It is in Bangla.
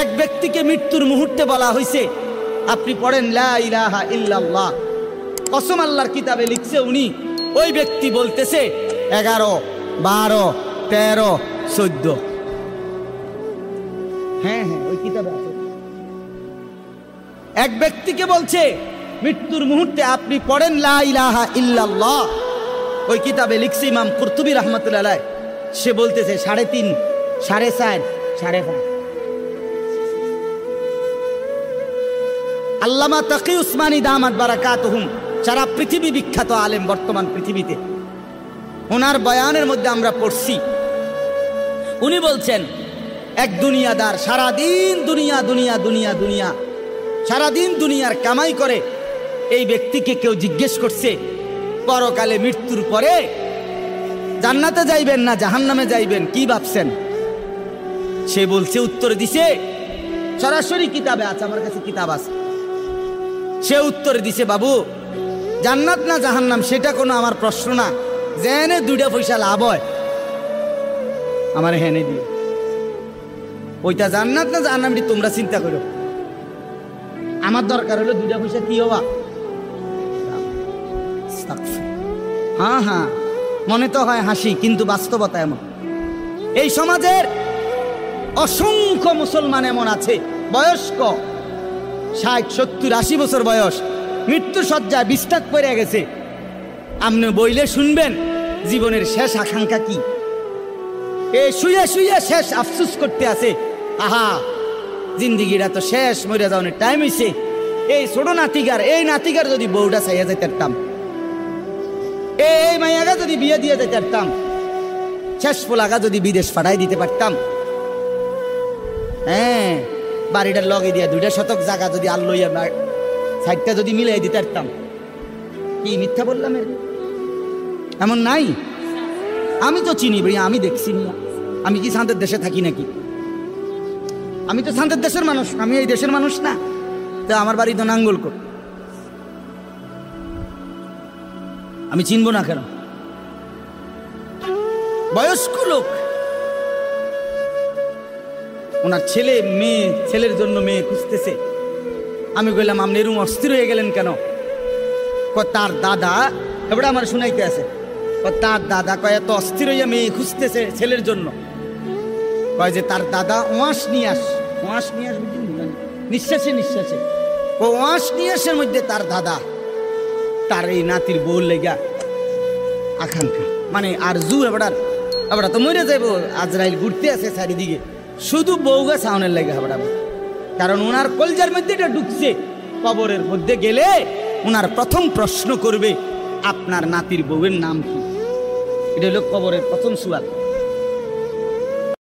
এক ব্যক্তিকে মৃত্যুর মুহূর্তে বলা হয়েছে আপনি পড়েন লা ইলাহা ইল্লাল্লাহ। কসম আল্লাহর কিতাবে লিখছে উনি ওই ব্যক্তি বলতেছে 11, 12, 13, 14। হ্যাঁ হ্যাঁ ওই কিতাবে আছে। এক ব্যক্তিকে বলছে মৃত্যুর মুহূর্তে আপনি পড়েন লা ইলাহা ইল্লাল্লাহ। ওই কিতাবে লিখছে ইমাম কুরতুবী রাহমাতুল্লাহ আলাইহি, সে বলতেছে 3.5, 4.5, 5.5। আল্লামা তাকি উসমানী দামাত বারাকাতুহুম সারা পৃথিবী বিখ্যাত আলেম বর্তমান পৃথিবীতে, ওনার বয়ানের মধ্যে আমরা পড়ছি, উনি বলছেন এক দুনিয়াদার সারাদিন দুনিয়া দুনিয়া দুনিয়া দুনিয়া সারাদিন দুনিয়ার কামাই করে। এই ব্যক্তিকে কেউ জিজ্ঞেস করছে পরকালে মৃত্যুর পরে জান্নাতে যাইবেন না জাহান্নামে যাইবেন, কি ভাবছেন? সে বলছে, উত্তর দিছে, সরাসরি কিতাবে আছে, আমার কাছে কিতাব আছে। সে উত্তর দিছে, বাবু জান্নাত না জাহান্নাম সেটা কোনো আমার প্রশ্ন না, জেনে 2টা পয়সা লাভ হয় আমার হেনে দিয়ে, ওইটা জান্নাত না জাহান্নাম তোমরা চিন্তা করো, আমার দরকার হলো 2টা পয়সা কি হওয়া। হ্যাঁ হ্যাঁ মনে তো হয় হাসি, কিন্তু বাস্তবতা এমন। এই সমাজের অসংখ্য মুসলমান এমন আছে বয়স্ক 60, 70, 80 বছর বয়স, মৃত্যু শয্যায় বিস্তার পড়ে গেছে। আপনি বইলে শুনবেন জীবনের শেষ আকাঙ্ক্ষা কি, এই শুয়ে শুয়ে শেষ আফসুস করতে আছে, আহা জিন্দিগিটা তো শেষ, মরে যাওয়ার টাইম হয়েছে। এই ছোট এই নাতিকার যদি বউটা চাইয়া যেতে পারতাম, এই মাইয়াগা যদি বিয়ে দিয়ে যেতে পারতাম, শেষ পোলাগা যদি বিদেশ পাঠাই দিতে পারতাম, হ্যাঁ বাড়িটার লগে দিয়া 2টা শতক জায়গা যদি আল্লইয়া সাইডটা যদি মিলাই দিতে পারতাম। কি মিথ্যা বললাম? এমন নাই? আমি তো চিনি ভাই, আমি দেখছি না। আমি কি শান্তের দেশে থাকি নাকি? আমি তো শান্তের দেশের মানুষ, আমি এই দেশের মানুষ না। তো আমার বাড়ি তো নাঙ্গলকোট, আমি চিনবো না কেন? বয়স্ক লোক, ওনার ছেলে মেয়ে, ছেলের জন্য মেয়ে খুঁজতেছে। আমি বললাম আপনি এরকম অস্থির হয়ে গেলেন কেন? তার দাদা এবার আমার শুনাইতে আছে, তার দাদা কয় এত অস্থির হইয়া মেয়ে খুঁজতেছে ছেলের জন্য, কয় যে তার দাদা ওয়াশ নিয়ে বুঝলেন, নিঃশ্বাসে নিঃশ্বাসে ও ওয়াশ নিয়াসের মধ্যে তার দাদা তার এই নাতির বউ লেগা আকাঙ্ক্ষা, মানে আর জু এবার তো মরে যাইব, আজরাইল ঘুরতে আছে চারিদিকে, শুধু বউগা সাউনের লেগে হাবড়া। কারণ ওনার কলজার মধ্যে এটা ঢুকছে, কবরের মধ্যে গেলে ওনার প্রথম প্রশ্ন করবে আপনার নাতির বউয়ের নাম কি। এটা হলো কবরের প্রথম সুয়াল।